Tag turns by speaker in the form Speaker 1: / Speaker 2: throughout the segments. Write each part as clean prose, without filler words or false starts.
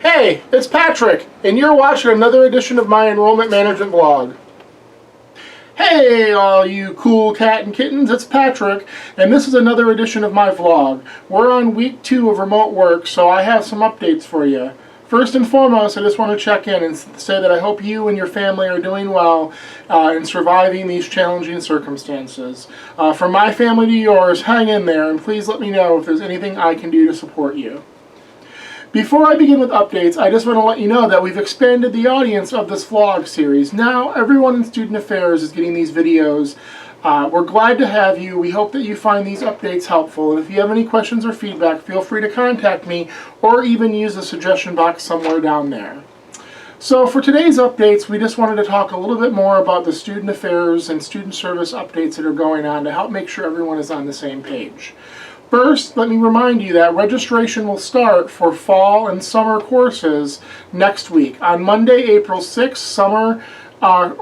Speaker 1: Hey, it's Patrick, and you're watching another edition of my enrollment management vlog. Hey, all you cool cat and kittens, it's Patrick, and this is another edition of my vlog. We're on week 2 of remote work, so I have some updates for you. First and foremost, I just want to check in and say that I hope you and your family are doing well and surviving these challenging circumstances. From my family to yours, hang in there, and please let me know if there's anything I can do to support you. Before I begin with updates, I just want to let you know that we've expanded the audience of this vlog series. Now everyone in Student Affairs is getting these videos. We're glad to have you. We hope that you find these updates helpful. And if you have any questions or feedback, feel free to contact me or even use the suggestion box somewhere down there. So for today's updates, we just wanted to talk a little bit more about the Student Affairs and Student Service updates that are going on to help make sure everyone is on the same page. First, let me remind you that registration will start for fall and summer courses next week. On Monday, April 6th, summer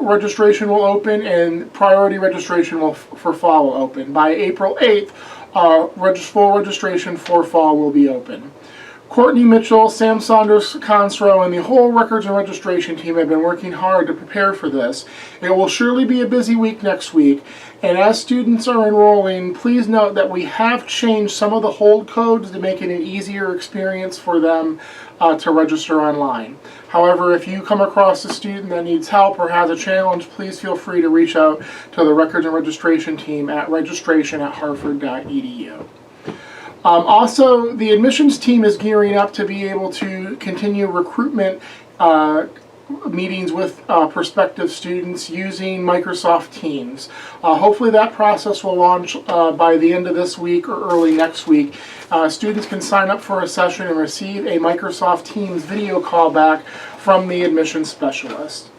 Speaker 1: registration will open and priority registration for fall will open. By April 8th, full registration for fall will be open. Courtney Mitchell, Sam Saunders-Consrow, and the whole records and registration team have been working hard to prepare for this. It will surely be a busy week next week, and as students are enrolling, please note that we have changed some of the hold codes to make it an easier experience for them to register online. However, if you come across a student that needs help or has a challenge, please feel free to reach out to the records and registration team at registration@harford.edu. Also, the admissions team is gearing up to be able to continue recruitment meetings with prospective students using Microsoft Teams. Hopefully that process will launch by the end of this week or early next week. Students can sign up for a session and receive a Microsoft Teams video call back from the admissions specialist.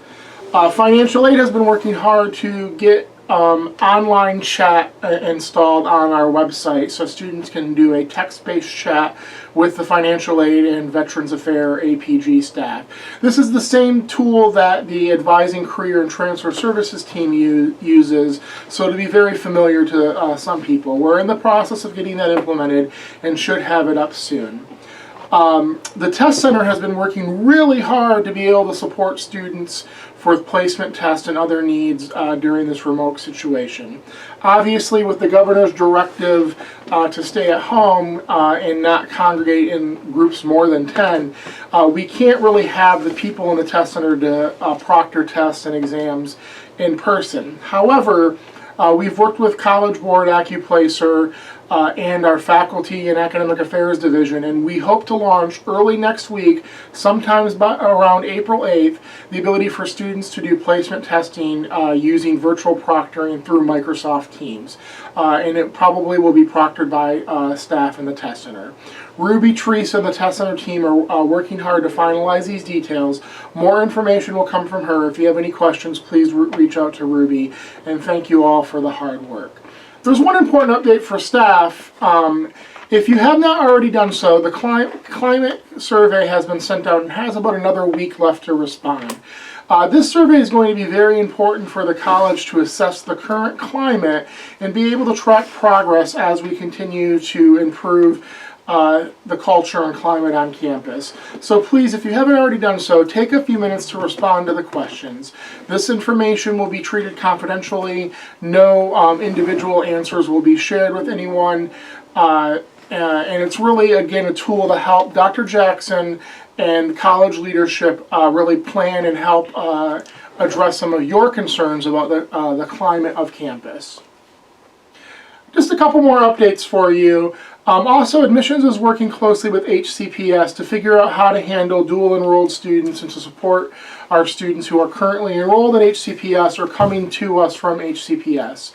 Speaker 1: Financial Aid has been working hard to get online chat installed on our website so students can do a text-based chat with the Financial Aid and Veterans Affairs APG staff. This is the same tool that the Advising Career and Transfer Services team uses, so to be very familiar to some people. We're in the process of getting that implemented and should have it up soon. The Test Center has been working really hard to be able to support students for placement tests and other needs during this remote situation. Obviously, with the governor's directive to stay at home and not congregate in groups more than 10, we can't really have the people in the Test Center to proctor tests and exams in person. However, we've worked with College Board AccuPlacer and our Faculty and Academic Affairs Division, and we hope to launch early next week, sometimes around April 8th, the ability for students to do placement testing using virtual proctoring through Microsoft Teams. And it probably will be proctored by staff in the Test Center. Ruby Treese and the Test Center team are working hard to finalize these details. More information will come from her. If you have any questions, please reach out to Ruby, and thank you all for the hard work. There's one important update for staff. If you have not already done so, the climate survey has been sent out and has about another week left to respond. This survey is going to be very important for the college to assess the current climate and be able to track progress as we continue to improve the culture and climate on campus. So please, if you haven't already done so, take a few minutes to respond to the questions. This information will be treated confidentially. No individual answers will be shared with anyone. And it's really, again, a tool to help Dr. Jackson and college leadership really plan and help address some of your concerns about the climate of campus. Just a couple more updates for you. Also, admissions is working closely with HCPS to figure out how to handle dual enrolled students and to support our students who are currently enrolled at HCPS or coming to us from HCPS.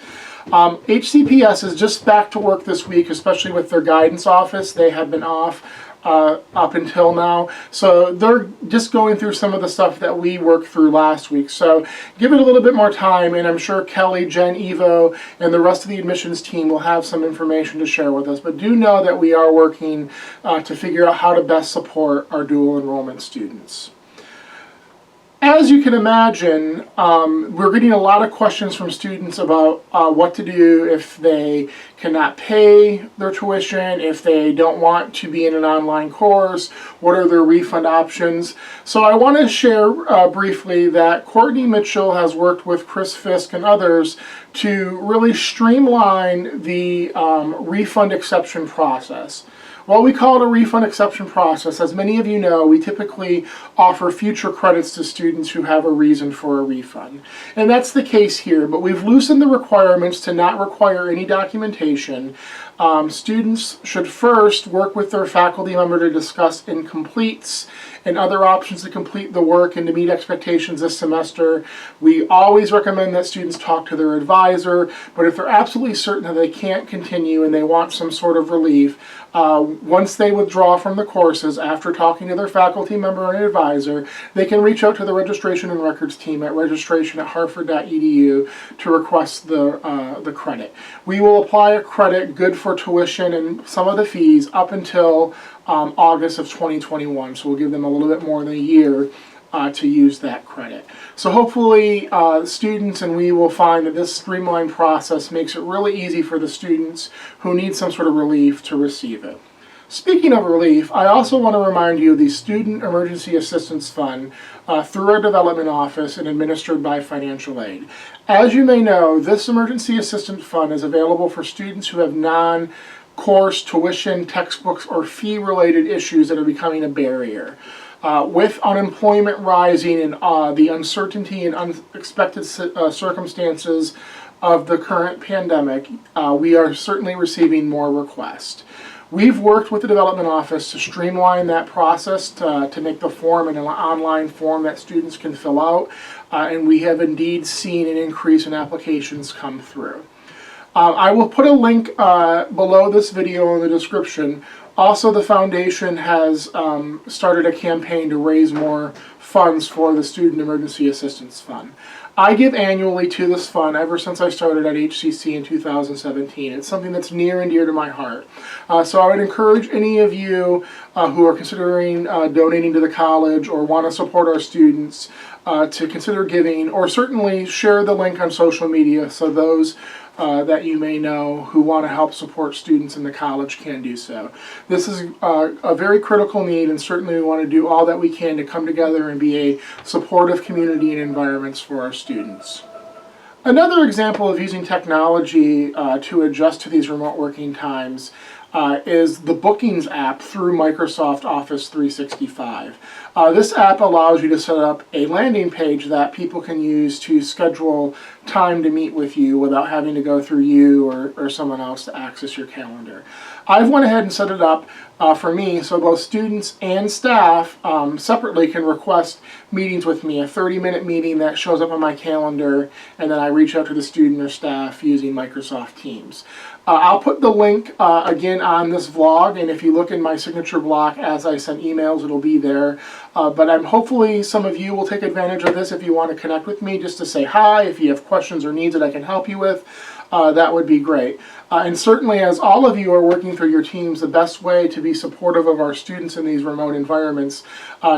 Speaker 1: HCPS is just back to work this week, especially with their guidance office. They have been off up until now, so they're just going through some of the stuff that we worked through last week. So give it a little bit more time, and I'm sure Kelly, Jen, Evo, and the rest of the admissions team will have some information to share with us. But do know that we are working to figure out how to best support our dual enrollment students. As you can imagine, we're getting a lot of questions from students about what to do if they cannot pay their tuition, if they don't want to be in an online course, what are their refund options. So I want to share briefly that Courtney Mitchell has worked with Chris Fisk and others to really streamline the refund exception process. Well, we call it a refund exception process. As many of you know, we typically offer future credits to students who have a reason for a refund. And that's the case here, but we've loosened the requirements to not require any documentation. Students should first work with their faculty member to discuss incompletes and other options to complete the work and to meet expectations this semester. We always recommend that students talk to their advisor, but if they're absolutely certain that they can't continue and they want some sort of relief, once they withdraw from the courses after talking to their faculty member and advisor, they can reach out to the registration and records team at registration@hartford.edu to request the credit. We will apply a credit good for tuition and some of the fees up until August of 2021, so we'll give them a little bit more than a year to use that credit. So hopefully students and we will find that this streamlined process makes it really easy for the students who need some sort of relief to receive it. Speaking of relief, I also want to remind you of the Student Emergency Assistance Fund through our development office and administered by financial aid. As you may know, this Emergency Assistance Fund is available for students who have non-course, tuition, textbooks, or fee-related issues that are becoming a barrier. With unemployment rising and the uncertainty and unexpected circumstances of the current pandemic, we are certainly receiving more requests. We've worked with the development office to streamline that process to make the form an online form that students can fill out, and we have indeed seen an increase in applications come through. I will put a link below this video in the description. Also, the foundation has started a campaign to raise more funds for the Student Emergency Assistance Fund. I give annually to this fund ever since I started at HCC in 2017. It's something that's near and dear to my heart. So I would encourage any of you who are considering donating to the college or want to support our students to consider giving, or certainly share the link on social media so those that you may know who want to help support students in the college can do so. This is a very critical need, and certainly we want to do all that we can to come together and be a supportive community and environments for our students. Another example of using technology to adjust to these remote working times is the Bookings app through Microsoft Office 365. This app allows you to set up a landing page that people can use to schedule time to meet with you without having to go through you or someone else to access your calendar. I've went ahead and set it up for me so both students and staff separately can request meetings with me, a 30-minute meeting that shows up on my calendar, and then I reach out to the student or staff using Microsoft Teams. I'll put the link again on this vlog, and if you look in my signature block as I send emails, it'll be there. But hopefully some of you will take advantage of this if you want to connect with me just to say hi. If you have questions or needs that I can help you with, that would be great. And certainly, as all of you are working through your teams, the best way to be supportive of our students in these remote environments,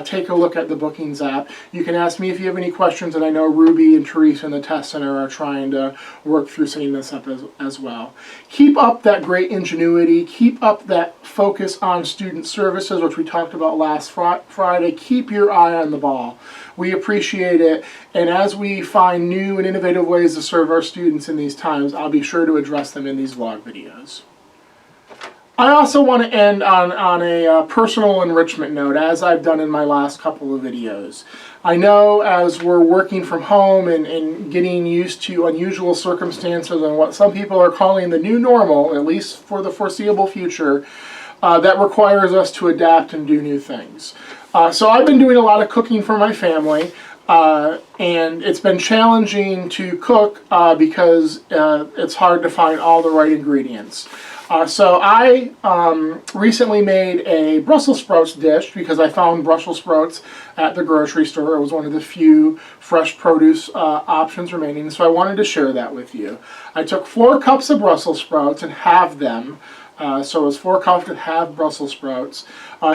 Speaker 1: take a look at the Bookings app. You can ask me if you have any questions, and I know Ruby and Teresa in the test center are trying to work through setting this up as well. Keep up that great ingenuity. Keep up that focus on student services, which we talked about last Friday. Keep your eye on the ball. We appreciate it, and as we find new and innovative ways to serve our students in these times, I'll be sure to address them in these vlog videos. I also want to end on a personal enrichment note, as I've done in my last couple of videos. I know as we're working from home and getting used to unusual circumstances and what some people are calling the new normal, at least for the foreseeable future, that requires us to adapt and do new things. So I've been doing a lot of cooking for my family, and it's been challenging to cook because it's hard to find all the right ingredients. So I recently made a Brussels sprouts dish because I found Brussels sprouts at the grocery store. It was one of the few fresh produce options remaining, so I wanted to share that with you. I took 4 cups of Brussels sprouts and halved them. So it was 4 cups to halve Brussels sprouts.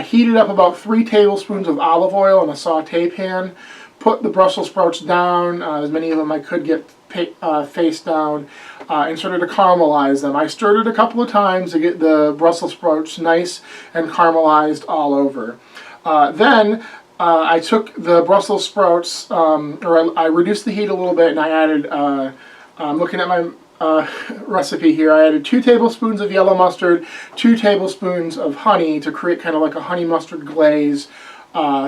Speaker 1: Heated up about 3 tablespoons of olive oil in a saute pan. put the Brussels sprouts down, as many of them I could get face down, and started to caramelize them. I stirred it a couple of times to get the Brussels sprouts nice and caramelized all over. Then I took the Brussels sprouts, I reduced the heat a little bit, and I added, I'm looking at my recipe here, I added 2 tablespoons of yellow mustard, 2 tablespoons of honey to create kind of like a honey mustard glaze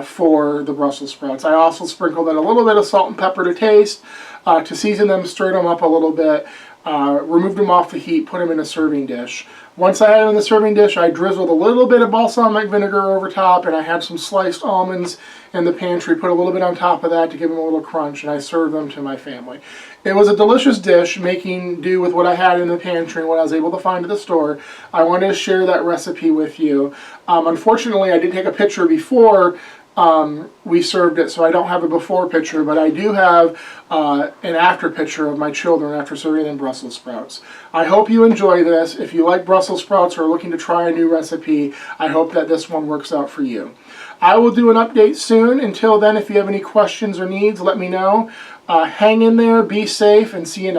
Speaker 1: for the Brussels sprouts. I also sprinkled in a little bit of salt and pepper to taste, to season them, stirred them up a little bit, removed them off the heat, put them in a serving dish. Once I had them in the serving dish, I drizzled a little bit of balsamic vinegar over top, and I had some sliced almonds in the pantry, put a little bit on top of that to give them a little crunch, and I served them to my family. It was a delicious dish, making do with what I had in the pantry and what I was able to find at the store. I wanted to share that recipe with you. Unfortunately, I did take a picture before we served it, so I don't have a before picture, but I do have an after picture of my children after serving them Brussels sprouts. I hope you enjoy this. If you like Brussels sprouts or are looking to try a new recipe, I hope that this one works out for you. I will do an update soon. Until then, if you have any questions or needs, let me know. Hang in there, be safe, and see you next time.